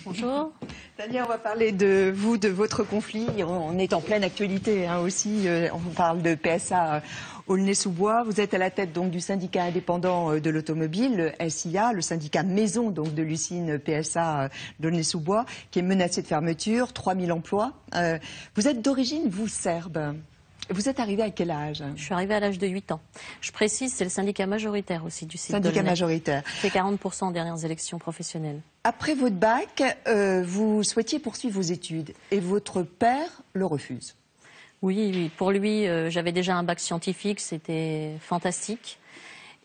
Bonjour. Tania, on va parler de vous, de votre conflit. On est en pleine actualité aussi. On vous parle de PSA Aulnay-sous-Bois. Vous êtes à la tête donc du syndicat indépendant de l'automobile, le SIA, le syndicat maison donc de l'usine PSA d'Aulnay-sous-Bois, qui est menacé de fermeture, 3000 emplois. Vous êtes d'origine, vous, serbe. Vous êtes arrivé à quel âge? Je suis arrivée à l'âge de 8 ans. Je précise, c'est le syndicat majoritaire aussi du site Syndicat majoritaire. C'est 40% aux dernières élections professionnelles. Après votre bac, vous souhaitiez poursuivre vos études et votre père le refuse. Oui. Pour lui, j'avais déjà un bac scientifique, c'était fantastique.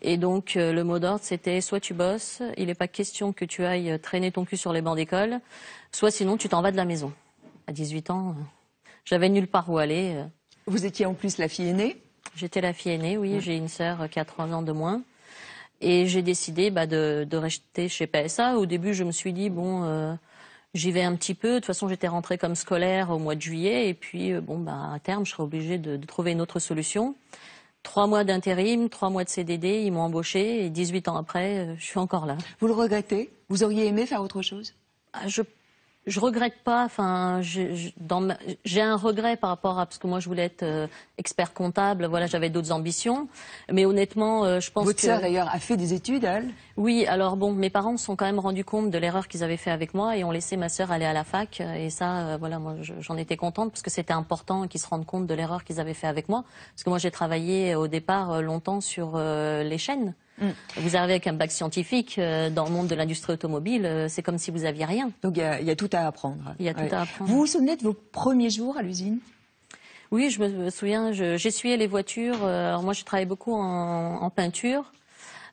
Et donc, le mot d'ordre, c'était soit tu bosses, il n'est pas question que tu ailles traîner ton cul sur les bancs d'école, soit sinon tu t'en vas de la maison. À 18 ans, j'avais nulle part où aller. Vous étiez en plus la fille aînée? J'étais la fille aînée, oui. J'ai une sœur qui a 3 ans de moins. Et j'ai décidé de rester chez PSA. Au début, je me suis dit, bon, j'y vais un petit peu. De toute façon, j'étais rentrée comme scolaire au mois de juillet. Et puis, à terme, je serai obligée de trouver une autre solution. 3 mois d'intérim, 3 mois de CDD, ils m'ont embauchée. Et 18 ans après, je suis encore là. Vous le regrettez? Vous auriez aimé faire autre chose? Je regrette pas. Enfin, j'ai un regret par rapport à parce que moi je voulais être expert comptable. Voilà, j'avais d'autres ambitions. Mais honnêtement, je pense que votre sœur d'ailleurs a fait des études, elle? Oui. Alors bon, mes parents se sont quand même rendus compte de l'erreur qu'ils avaient fait avec moi et ont laissé ma sœur aller à la fac. Et ça, voilà, moi j'en étais contente parce que c'était important qu'ils se rendent compte de l'erreur qu'ils avaient fait avec moi. Parce que moi j'ai travaillé au départ longtemps sur les chaînes. Vous arrivez avec un bac scientifique dans le monde de l'industrie automobile, c'est comme si vous aviez rien. Donc il y a tout à apprendre. Il y a tout à apprendre. Vous vous souvenez de vos premiers jours à l'usine? Oui, je me souviens, j'essuyais les voitures. Alors moi, je travaillais beaucoup en peinture.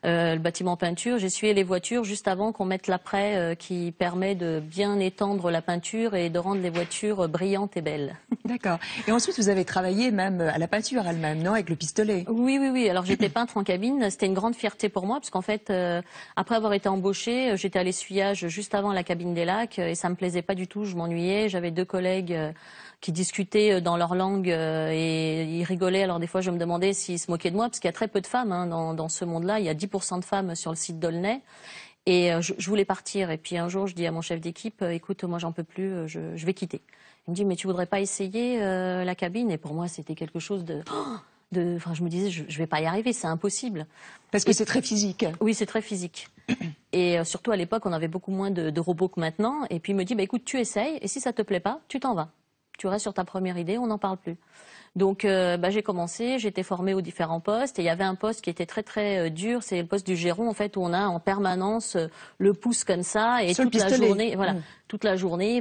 Le bâtiment peinture, j'essuyais les voitures juste avant qu'on mette l'après qui permet de bien étendre la peinture et de rendre les voitures brillantes et belles. D'accord. Et ensuite, vous avez travaillé même à la peinture elle-même, non? Avec le pistolet? Oui. Alors j'étais peintre en cabine. C'était une grande fierté pour moi parce qu'en fait, après avoir été embauchée, j'étais à l'essuyage juste avant la cabine des lacs et ça me plaisait pas du tout. Je m'ennuyais. J'avais 2 collègues qui discutaient dans leur langue et ils rigolaient. Alors des fois, je me demandais s'ils se moquaient de moi parce qu'il y a très peu de femmes dans ce monde-là. Il y a 10% de femmes sur le site d'Aulnay. Et je voulais partir. Et puis un jour, je dis à mon chef d'équipe, écoute, moi j'en peux plus, je vais quitter. Il me dit, mais tu voudrais pas essayer la cabine? Et pour moi, c'était quelque chose enfin, je me disais, je vais pas y arriver, c'est impossible. Parce que c'est très physique. Oui, c'est très physique. Et surtout à l'époque, on avait beaucoup moins de robots que maintenant. Et puis il me dit, écoute, tu essayes, et si ça te plaît pas, tu t'en vas. Tu restes sur ta première idée, on n'en parle plus. Donc j'ai commencé, j'ai été formée aux différents postes et il y avait un poste qui était très très dur, c'est le poste du géron en fait où on a en permanence le pouce comme ça et toute la journée, voilà, toute la journée,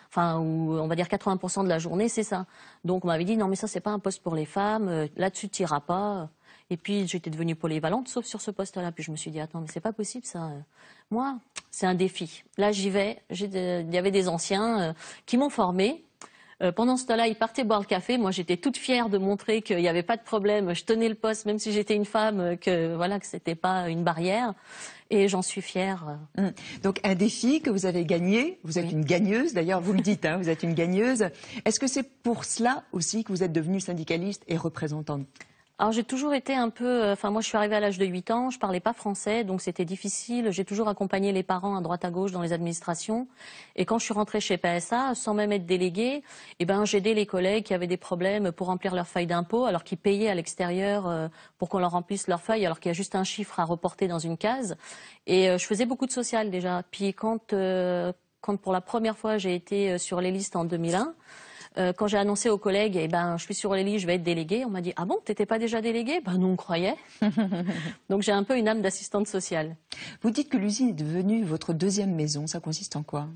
enfin où on va dire 80% de la journée c'est ça. Donc on m'avait dit non mais ça c'est pas un poste pour les femmes, là-dessus tu iras pas. Et puis j'étais devenue polyvalente sauf sur ce poste-là. Puis je me suis dit attends mais c'est pas possible ça. Moi c'est un défi. Là j'y vais. Il y avait des anciens qui m'ont formée. Pendant ce temps-là, ils partaient boire le café. Moi, j'étais toute fière de montrer qu'il n'y avait pas de problème. Je tenais le poste, même si j'étais une femme, que c'était pas une barrière. Et j'en suis fière. Donc, un défi que vous avez gagné. Vous êtes une gagneuse, d'ailleurs, vous le dites, hein, vous êtes une gagneuse. Est-ce que c'est pour cela aussi que vous êtes devenue syndicaliste et représentante? Alors j'ai toujours été un peu, enfin moi je suis arrivée à l'âge de 8 ans, je parlais pas français, donc c'était difficile. J'ai toujours accompagné les parents à droite à gauche dans les administrations. Et quand je suis rentrée chez PSA, sans même être déléguée, j'aidais les collègues qui avaient des problèmes pour remplir leurs feuilles d'impôt, alors qu'ils payaient à l'extérieur pour qu'on leur remplisse leurs feuilles, alors qu'il y a juste un chiffre à reporter dans une case. Et je faisais beaucoup de social déjà. Puis quand pour la première fois j'ai été sur les listes en 2001. Quand j'ai annoncé aux collègues, je suis sur les listes, je vais être déléguée, on m'a dit « Ah bon, t'étais pas déjà déléguée ?» Ben non, on croyait. Donc j'ai un peu une âme d'assistante sociale. Vous dites que l'usine est devenue votre deuxième maison, ça consiste en quoi?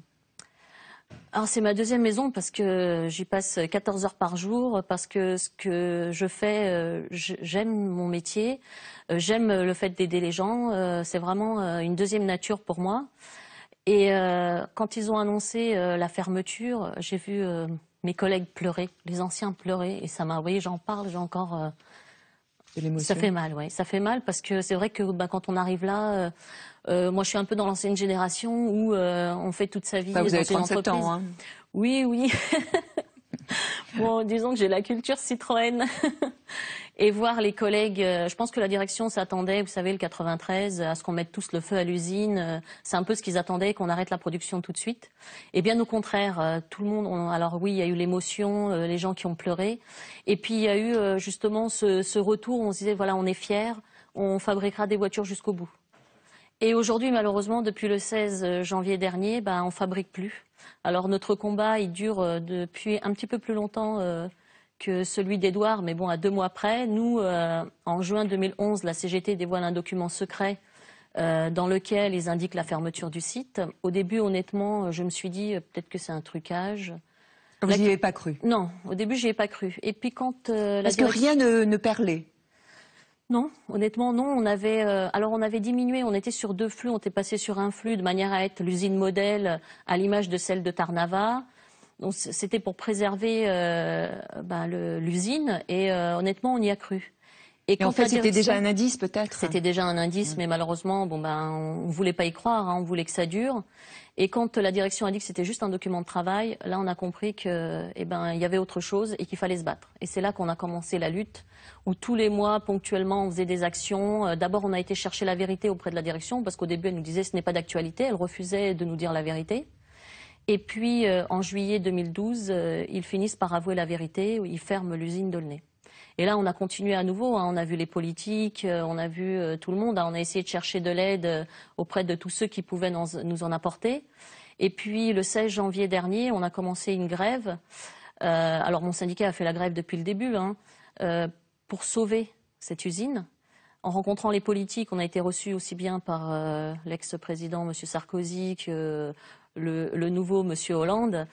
Alors c'est ma deuxième maison parce que j'y passe 14 heures par jour, parce que ce que je fais, j'aime mon métier, j'aime le fait d'aider les gens, c'est vraiment une deuxième nature pour moi. Et quand ils ont annoncé la fermeture, j'ai vu mes collègues pleurer, les anciens pleurer, et ça m'a, vous voyez, j'en parle, j'ai encore... de l'émotion. Ça fait mal, oui, ça fait mal parce que c'est vrai que quand on arrive là, moi je suis un peu dans l'ancienne génération où on fait toute sa vie vous dans avez une 37 entreprise. ans, hein. Oui. Bon, disons que j'ai la culture Citroën. et voir les collègues. Je pense que la direction s'attendait, vous savez, le 93, à ce qu'on mette tous le feu à l'usine. C'est un peu ce qu'ils attendaient, qu'on arrête la production tout de suite. Et bien au contraire, tout le monde. Alors oui, il y a eu l'émotion, les gens qui ont pleuré. Et puis il y a eu justement ce retour. On se disait voilà, on est fiers, on fabriquera des voitures jusqu'au bout. Et aujourd'hui, malheureusement, depuis le 16 janvier dernier, on fabrique plus. Alors notre combat, il dure depuis un petit peu plus longtemps que celui d'Édouard, mais bon, à 2 mois près. Nous, en juin 2011, la CGT dévoile un document secret dans lequel ils indiquent la fermeture du site. Au début, honnêtement, je me suis dit peut-être que c'est un trucage. Vous n'y avez pas cru? Non, au début, j'y ai pas cru. Et puis quand Parce que rien ne perlait. Non, honnêtement, non. On avait diminué. On était sur 2 flux. On était passé sur un flux de manière à être l'usine modèle à l'image de celle de Tarnava. Donc c'était pour préserver l'usine. Et honnêtement, on y a cru. Et en fait, c'était déjà un indice, peut-être. C'était déjà un indice, mais malheureusement, on voulait pas y croire. On voulait que ça dure. Et quand la direction a dit que c'était juste un document de travail, là, on a compris que, il y avait autre chose et qu'il fallait se battre. Et c'est là qu'on a commencé la lutte, où tous les mois, ponctuellement, on faisait des actions. D'abord, on a été chercher la vérité auprès de la direction, parce qu'au début, elle nous disait ce n'est pas d'actualité. Elle refusait de nous dire la vérité. Et puis, en juillet 2012, ils finissent par avouer la vérité, ils ferment l'usine d'Aulnay. Et là, on a continué à nouveau. On a vu les politiques, on a vu tout le monde. On a essayé de chercher de l'aide auprès de tous ceux qui pouvaient nous en apporter. Et puis, le 16 janvier dernier, on a commencé une grève. Alors, mon syndicat a fait la grève depuis le début, pour sauver cette usine. En rencontrant les politiques, on a été reçus aussi bien par l'ex-président M. Sarkozy que le nouveau M. Hollande.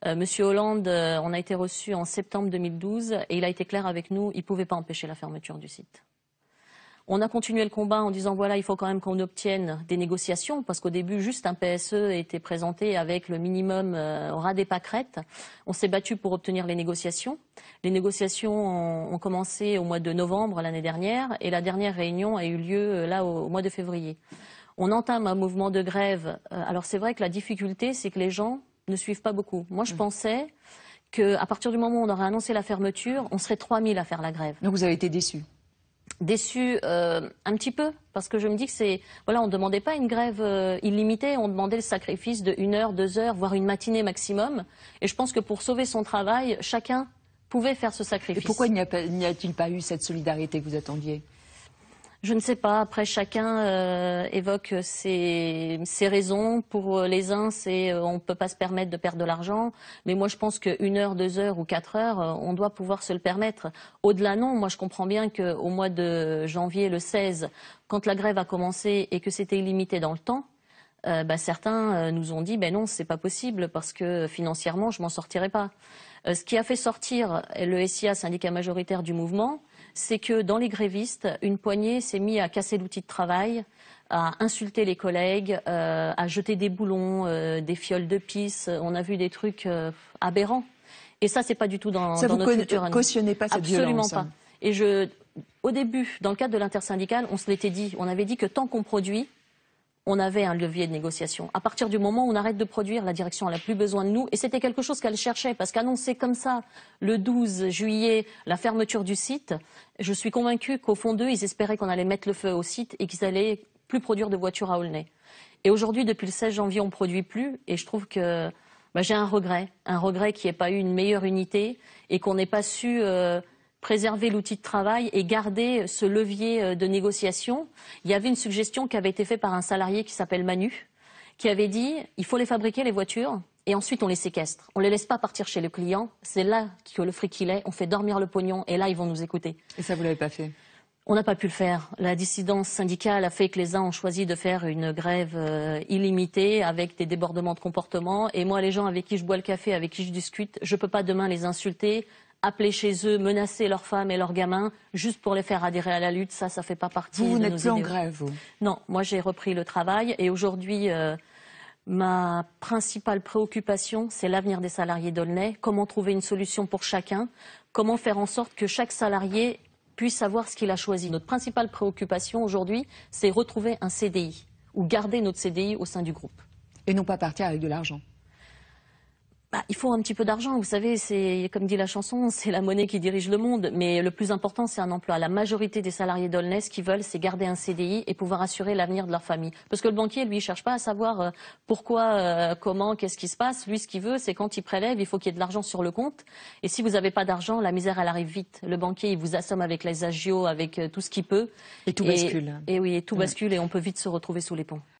Monsieur Hollande, on a été reçu en septembre 2012 et il a été clair avec nous, il ne pouvait pas empêcher la fermeture du site. On a continué le combat en disant voilà, il faut quand même qu'on obtienne des négociations parce qu'au début, juste un PSE était présenté avec le minimum au ras des pâquerettes. On s'est battu pour obtenir les négociations. Les négociations ont commencé au mois de novembre l'année dernière et la dernière réunion a eu lieu là au mois de février. On entame un mouvement de grève. Alors c'est vrai que la difficulté, c'est que les gens ne suivent pas beaucoup. Moi, je pensais qu'à partir du moment où on aurait annoncé la fermeture, on serait 3000 à faire la grève. Donc vous avez été déçus? Déçus un petit peu, parce que je me dis que on ne demandait pas une grève illimitée, on demandait le sacrifice de 1 heure, 2 heures, voire une matinée maximum. Et je pense que pour sauver son travail, chacun pouvait faire ce sacrifice. Et pourquoi n'y a-t-il pas eu cette solidarité que vous attendiez? Je ne sais pas. Après, chacun évoque ses raisons. Pour les uns, c'est on ne peut pas se permettre de perdre de l'argent. Mais moi, je pense que 1 heure, 2 heures ou 4 heures, on doit pouvoir se le permettre. Au-delà, non. Moi, je comprends bien qu'au mois de janvier, le 16, quand la grève a commencé et que c'était illimité dans le temps, certains nous ont dit non, c'est pas possible parce que financièrement, je m'en sortirai pas. Ce qui a fait sortir le SIA, syndicat majoritaire du mouvement, c'est que dans les grévistes, une poignée s'est mise à casser l'outil de travail, à insulter les collègues, à jeter des boulons, des fioles de pisse. On a vu des trucs aberrants. Et ça, c'est pas du tout dans notre culture. Ça, vous cautionnez pas cette violence? Absolument pas. Et au début, dans le cadre de l'intersyndicale, on se l'était dit. On avait dit que tant qu'on produit, on avait un levier de négociation. À partir du moment où on arrête de produire, la direction n'a plus besoin de nous. Et c'était quelque chose qu'elle cherchait, parce qu'annoncer comme ça, le 12 juillet, la fermeture du site, je suis convaincue qu'au fond d'eux, ils espéraient qu'on allait mettre le feu au site et qu'ils allaient plus produire de voitures à Aulnay. Et aujourd'hui, depuis le 16 janvier, on ne produit plus. Et je trouve que j'ai un regret qu'il n'y ait pas eu une meilleure unité et qu'on n'ait pas su préserver l'outil de travail et garder ce levier de négociation. Il y avait une suggestion qui avait été faite par un salarié qui s'appelle Manu, qui avait dit il faut les fabriquer, les voitures, et ensuite on les séquestre. On ne les laisse pas partir chez le client, c'est là que le fric il est, on fait dormir le pognon, et là ils vont nous écouter. Et ça, vous ne l'avez pas fait? On n'a pas pu le faire. La dissidence syndicale a fait que les uns ont choisi de faire une grève illimitée avec des débordements de comportement. Et moi, les gens avec qui je bois le café, avec qui je discute, je ne peux pas demain les insulter, appeler chez eux, menacer leurs femmes et leurs gamins, juste pour les faire adhérer à la lutte. Ça fait pas partie de nos idéaux. Vous n'êtes plus en grève, vous? Non, moi j'ai repris le travail et aujourd'hui, ma principale préoccupation, c'est l'avenir des salariés d'Aulnay. Comment trouver une solution pour chacun? Comment faire en sorte que chaque salarié puisse savoir ce qu'il a choisi? Notre principale préoccupation aujourd'hui, c'est retrouver un CDI ou garder notre CDI au sein du groupe. Et non pas partir avec de l'argent? Bah, il faut un petit peu d'argent, vous savez, c'est comme dit la chanson, c'est la monnaie qui dirige le monde. Mais le plus important, c'est un emploi. La majorité des salariés d'Holness, ce qu'ils veulent, c'est garder un CDI et pouvoir assurer l'avenir de leur famille. Parce que le banquier, lui, il cherche pas à savoir pourquoi, comment, qu'est-ce qui se passe. Lui, ce qu'il veut, c'est quand il prélève, il faut qu'il y ait de l'argent sur le compte. Et si vous n'avez pas d'argent, la misère, elle arrive vite. Le banquier, il vous assomme avec les agios, avec tout ce qu'il peut. Et tout bascule. Et oui, et tout bascule et on peut vite se retrouver sous les ponts.